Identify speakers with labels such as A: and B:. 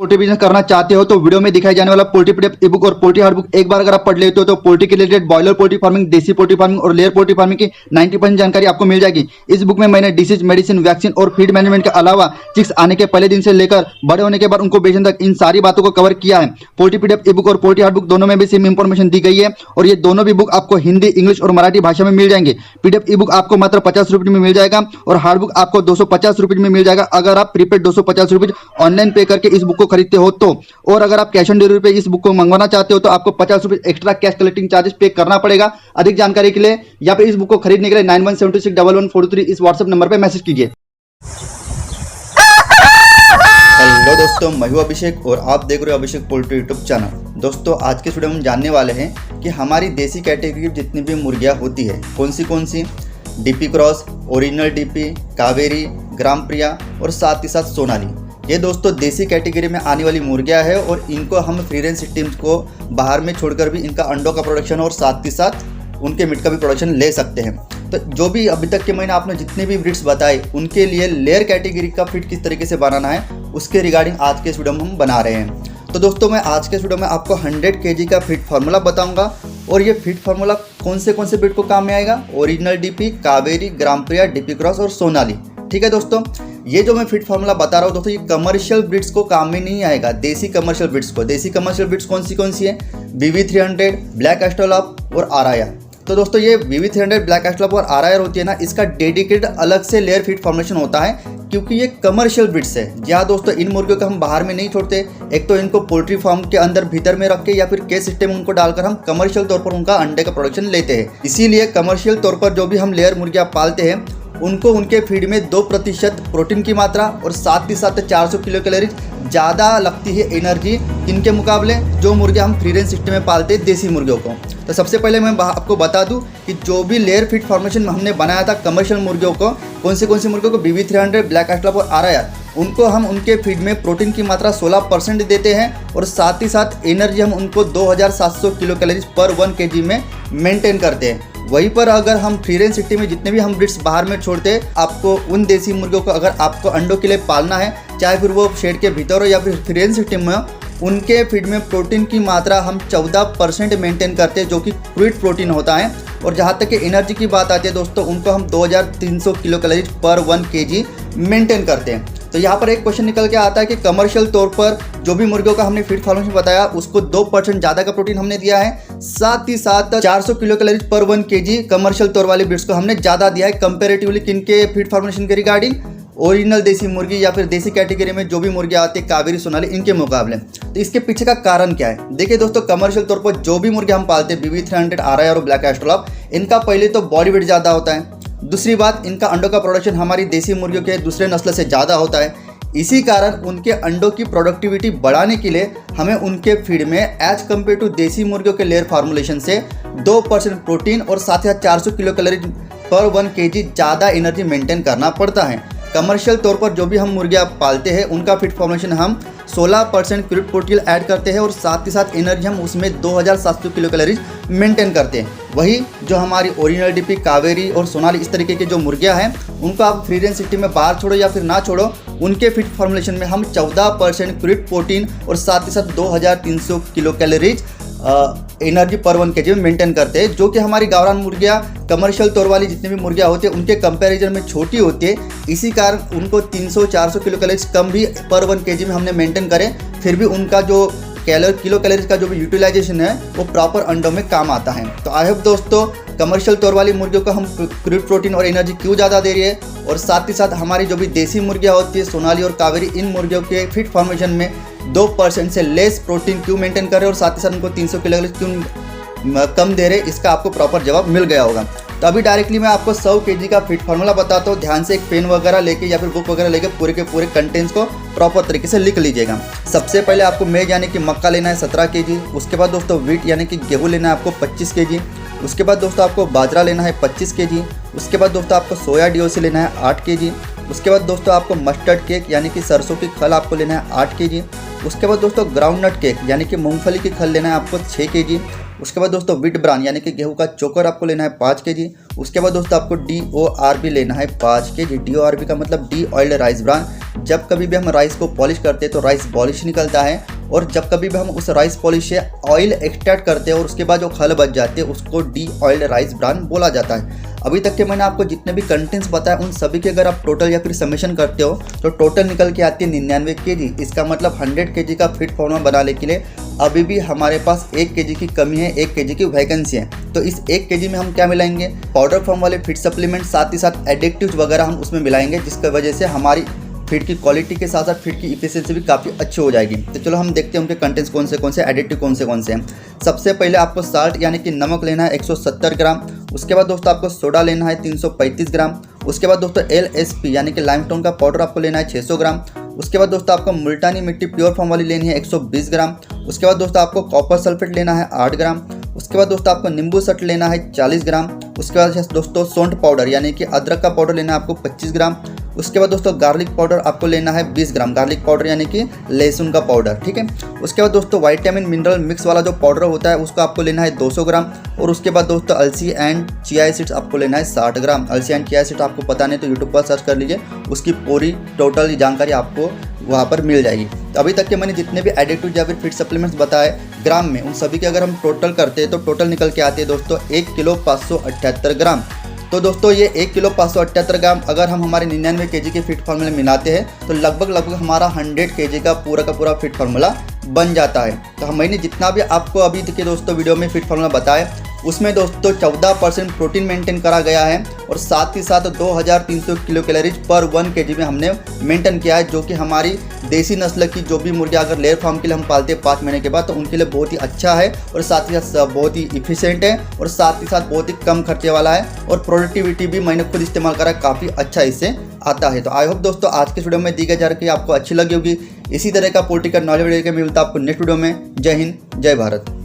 A: Poultry business करना चाहते हो तो वीडियो में दिखाई जाने वाला पोल्ट्री पीडीएफ ई बुक और पोल्ट्री हार्ड बुक एक बार अगर आप पढ़ लेते हो तो पोल्ट्री के रिलेटेड बॉयलर पोल्ट्री फार्मिंग, देसी पोल्ट्री फार्मिंग और लेयर पोल्ट्री फार्मिंग की 90% जानकारी आपको मिल जाएगी। इस बुक में मैंने डिसीज, मेडिसिन, वैक्सीन और फीड मैनेजमेंट के अलावा चिक्स आने के पहले दिन से लेकर बड़े होने के बाद उनको बेचने तक इन सारी बातों को कवर किया है। पोल्ट्री पीडीएफ ई बुक और पोल्ट्री हार्ड बुक दोनों में भी सेम इंफॉर्मेशन दी गई है और ये दोनों भी बुक आपको हिंदी, इंग्लिश और मराठी भाषा में मिल जाएंगे। पीडीएफ ई बुक आपको मात्र 50 रुपये में मिल जाएगा और हार्ड बुक आपको 250 रुपये में मिल जाएगा अगर आप प्रीपेड 250 रुपये ऑनलाइन पे करके इस बुक को खरीदते हो तो। और अगर आप कैश ऑन डिलीवरी पे इस बुक को मंगवाना चाहते हो तो आपको 50 रुपये एक्स्ट्रा कैश कलेक्टिंग चार्जेस पे करना पड़ेगा। अधिक जानकारी के लिए या फिर इस बुक को खरीदने के लिए 91761143 इस व्हाट्सएप नंबर पे मैसेज कीजिए। हेलो दोस्तों, मैं हूं अभिषेक और आप देख रहे हो अभिषेक पोल्ट्री यूट्यूब चैनल। दोस्तों, आज के वीडियो में हम जानने वाले हैं कि हमारी देसी कैटेगरी की जितनी भी मुर्गियां होती है कौन सी DP cross, original DP, Kaveri, Gram Priya और साथ ही साथ सोनाली। ये दोस्तों देसी कैटेगरी में आने वाली मुर्गियां है और इनको हम फ्री रेंज सिस्टम्स को बाहर में छोड़कर भी इनका अंडों का प्रोडक्शन और साथ ही साथ उनके मीट का भी प्रोडक्शन ले सकते हैं। तो जो भी अभी तक के मैंने आपने जितने भी ब्रीड्स बताए उनके लिए लेयर कैटेगरी का फीड किस तरीके से बनाना है उसके रिगार्डिंग आज के इस वीडियो में हम बना रहे हैं। तो दोस्तों, मैं आज के इस वीडियो में आपको 100 kg का फीड फार्मूला बताऊंगा और ये फीड फार्मूला कौन से ब्रीड को काम में आएगा, ओरिजिनल डीपी, कावेरी, ग्राम प्रिया, डीपी क्रॉस और सोनाली। ठीक है दोस्तों, ये जो मैं फीड फार्मूला बता रहा हूँ दोस्तों, ये कमर्शियल ब्रीड्स को काम में नहीं आएगा। देसी कमर्शियल ब्रीड्स को, देसी कमर्शियल ब्रीड्स कौन सी है, BV300, ब्लैक एस्ट्रोलॉप और आराया। तो दोस्तों, ये BV300, ब्लैक एस्ट्रोलॉप और आराया होती है ना, इसका डेडिकेटेड अलग से लेयर फीड फॉर्मेशन होता है क्योंकि ये कमर्शियल ब्रीड्स है। जहाँ दोस्तों इन मुर्गियों को हम बाहर में नहीं छोड़ते, एक तो इनको पोल्ट्री फार्म के अंदर भीतर में रख के या फिर केज सिस्टम उनको डालकर हम कमर्शियल तौर पर उनका अंडे का प्रोडक्शन लेते हैं। इसीलिए कमर्शियल तौर पर जो भी हम लेयर मुर्गियाँ पालते हैं उनको उनके फीड में 2% प्रोटीन की मात्रा और साथ ही साथ 400 किलो कैलोरीज ज़्यादा लगती है एनर्जी इनके मुकाबले जो मुर्गियाँ हम फ्री रेंज सिस्टम में पालते हैं देसी मुर्गियों को। तो सबसे पहले मैं आपको बता दूं कि जो भी लेयर फीड फॉर्मेशन हमने बनाया था कमर्शियल मुर्गियों को, कौन सी मुर्गियों को, BV300, ब्लैक एस्ट्रोलॉप और आराया, उनको हम उनके फीड में प्रोटीन की मात्रा 16% देते हैं और साथ ही साथ एनर्जी हम उनको 2700 किलो कैलोरीज पर 1 kg में मेंटेन करते हैं। वहीं पर अगर हम फ्री रेंज सिस्टम में जितने भी हम ब्रीड्स बाहर में छोड़ते हैं, आपको उन देसी मुर्गियों को अगर आपको अंडों के लिए पालना है, चाहे फिर वो शेड के भीतर हो या फिर फ्री रेंज सिस्टम में, उनके फीड में प्रोटीन की मात्रा हम 14% मेंटेन करते हैं जो कि क्रूड प्रोटीन होता है। और जहाँ तक कि एनर्जी की बात आती है दोस्तों, उनको हम 2300 किलो कैलोरीज पर 1 kg मेंटेन करते हैं। तो यहाँ पर एक क्वेश्चन निकल के आता है कि कमर्शियल तौर पर जो भी मुर्गियों का हमने फीड फॉर्मेशन बताया उसको 2% ज़्यादा का प्रोटीन हमने दिया है, साथ ही साथ 400 किलो कैलोरीज पर 1 kg कमर्शियल तौर वाले ब्रीड्स को हमने ज़्यादा दिया है कंपेरेटिवली किनके फीड फॉर्मेशन के रिगार्डिंग, ओरिजिनल देसी मुर्गी या फिर देसी कैटेगरी में जो भी मुर्गियाँ आती है कावेरी, सोनाली, इनके मुकाबले। तो इसके पीछे का कारण क्या है? देखिए दोस्तों, कमर्शियल तौर पर जो भी मुर्गियाँ हम पालते हैं BV300, आराया और ब्लैक एस्ट्रोलॉप, इनका पहले तो बॉडी वेट ज़्यादा होता है, दूसरी बात इनका अंडों का प्रोडक्शन हमारी देसी मुर्गियों के दूसरे नस्ल से ज़्यादा होता है। इसी कारण उनके अंडों की प्रोडक्टिविटी बढ़ाने के लिए हमें उनके फीड में एज कम्पेयर टू देसी मुर्गियों के लेयर फार्मूलेशन से 2% प्रोटीन और साथ ही साथ 400 किलो कैलोरी पर 1 kg ज़्यादा एनर्जी मेंटेन करना पड़ता है। कमर्शियल तौर पर जो भी हम मुर्गियाँ पालते हैं उनका फीड फॉर्मेशन हम 16% क्रूड प्रोटीन ऐड करते हैं और साथ ही साथ एनर्जी हम उसमें 2700 किलो कैलोरीज मेंटेन करते हैं। वही जो हमारी ओरिजिनल डीपी, कावेरी और सोनाली, इस तरीके की जो मुर्गियाँ हैं उनको आप फ्री रेंज सिस्टम में बाहर छोड़ो या फिर ना छोड़ो, उनके फीड फॉर्मुलेशन में हम 14% क्रूड प्रोटीन और साथ ही साथ 2300 किलो कैलोरीज एनर्जी पर 1 kg में मेंटेन करते हैं, जो कि हमारी गावरान मुर्गियाँ कमर्शियल तौर वाली जितनी भी मुर्गियाँ होती है उनके कंपैरिजन में छोटी होती है। इसी कारण उनको 300-400 किलो कैलोरीज कम भी पर 1 kg में हमने मेंटेन करें, फिर भी उनका जो किलो कैलोरीज का जो भी यूटिलाइजेशन है वो प्रॉपर अंडों में काम आता है। तो आई होप दोस्तों, कमर्शियल तौर वाली मुर्गियों को हम क्रूड प्रोटीन और एनर्जी क्यों ज़्यादा दे रही है और साथ ही साथ हमारी जो भी देसी मुर्गियाँ होती है सोनाली और कावेरी, इन मुर्गियों के फीड फॉर्मेशन में 2% से लेस प्रोटीन क्यों मेंटेन कर रहे हैं और साथ ही साथ उनको 300 किलो क्यों कम दे रहे हैं, इसका आपको प्रॉपर जवाब मिल गया होगा। तो अभी डायरेक्टली मैं आपको 100 kg का फीड फार्मूला बताता हूँ। ध्यान से एक पेन वगैरह लेके या फिर बुक वगैरह लेके पूरे के पूरे कंटेंट्स को प्रॉपर तरीके से लिख लीजिएगा। सबसे पहले आपको मेज यानी कि मक्का लेना है 17 kg। उसके बाद दोस्तों व्हीट यानी कि गेहूँ लेना है आपको 25 kg। उसके बाद दोस्तों आपको बाजरा लेना है 25 kg। उसके बाद दोस्तों आपको सोया DOC लेना है 8 kg। उसके बाद दोस्तों आपको मस्टर्ड केक यानी कि सरसों की खल आपको लेना है 8 kg। उसके बाद दोस्तों ग्राउंड नट केक यानी कि मूंगफली की खल लेना है आपको 6 kg। उसके बाद दोस्तों व्हीट ब्रान यानी कि गेहूं का चोकर आपको लेना है 5 kg। उसके बाद दोस्तों आपको DORB लेना है 5 kg। DORB का मतलब डी ऑयल्ड राइस ब्रान जब कभी भी हम राइस को पॉलिश करते हैं तो राइस पॉलिश निकलता है, और जब कभी भी हम उस राइस पॉलिश से ऑयल एक्सट्रैक्ट करते हैं और उसके बाद जो खल बच जाते हैं उसको डी ऑयल्ड राइस ब्रान बोला जाता है। अभी तक के मैंने आपको जितने भी कंटेंट्स बताए उन सभी के अगर आप टोटल या फिर समेशन करते हो तो टोटल निकल के आती है 99 kg। इसका मतलब 100 kg का फिट फॉर्मूला बनाने के लिए अभी भी हमारे पास 1 kg की कमी है, 1 kg की वैकेंसी है। तो इस 1 kg में हम क्या मिलाएंगे, पाउडर फॉर्म वाले फिट सप्लीमेंट, साथ ही साथ एडिक्टिव्स वगैरह हम उसमें मिलाएंगे, जिसकी वजह से हमारी फीड की क्वालिटी के साथ साथ फीड की इफिशिएंसी भी काफ़ी अच्छी हो जाएगी। तो चलो हम देखते हैं उनके कंटेंट्स कौन से एडिटिव कौन से हैं। सबसे पहले आपको साल्ट यानी कि नमक लेना है 170 ग्राम। उसके बाद दोस्तों आपको सोडा लेना है 335 ग्राम। उसके बाद दोस्तों LSP यानी कि लाइमस्टोन का पाउडर आपको लेना है 600 ग्राम। उसके बाद दोस्तों आपको मुल्तानी मिट्टी प्योर फॉर्म वाली लेनी है 120 ग्राम। उसके बाद दोस्तों आपको कॉपर सल्फेट लेना है 8 ग्राम। उसके बाद दोस्तों आपको नींबू सट लेना है 40 ग्राम। उसके बाद दोस्तों सौंठ पाउडर यानी कि अदरक का पाउडर लेना है आपको 25 ग्राम। उसके बाद दोस्तों गार्लिक पाउडर आपको लेना है 20 ग्राम, गार्लिक पाउडर यानी कि लहसुन का पाउडर, ठीक है। उसके बाद दोस्तों विटामिन मिनरल मिक्स वाला जो पाउडर होता है उसको आपको लेना है 200 ग्राम। और उसके बाद दोस्तों अलसी एंड चिया सीड्स आपको लेना है 60 ग्राम। अलसी एंड चिया सीड्स आपको पता नहीं तो यूट्यूब पर सर्च कर लीजिए, उसकी पूरी टोटल जानकारी आपको वहाँ पर मिल जाएगी। तो अभी तक के मैंने जितने भी एडिटिव या फिर फिट सप्लीमेंट्स बताए ग्राम में, उन सभी के अगर हम टोटल करते हैं तो टोटल निकल के आते हैं दोस्तों 1 किलो 578 ग्राम। तो दोस्तों ये 1 किलो 578 ग्राम अगर हम हमारे 99 kg के फिट फार्मूला मिलाते हैं तो लगभग हमारा 100 kg का पूरा फिट फार्मूला बन जाता है। तो मैंने जितना भी आपको अभी के दोस्तों वीडियो में फिट फार्मूला बताया उसमें दोस्तों 14% प्रोटीन मेंटेन करा गया है, और साथ ही साथ 2300 किलो कैलोरीज पर 1 kg में हमने मेंटेन किया है, जो कि हमारी देसी नस्ल की जो भी मुर्गियाँ अगर लेयर फार्म के लिए हम पालते हैं 5 महीने के बाद तो उनके लिए बहुत ही अच्छा है, और साथ ही साथ बहुत ही इफिशिएंट है, और साथ ही साथ बहुत ही कम खर्चे वाला है, और प्रोडक्टिविटी भी मैंने खुद इस्तेमाल करा, काफ़ी अच्छा इससे आता है। तो आई होप दोस्तों आज के वीडियो में दी गई जानकारी आपको अच्छी लगी होगी। इसी तरह का पोल्ट्री का नॉलेज वीडियो के मिलता है आपको नेक्स्ट वीडियो में। जय हिंद, जय भारत।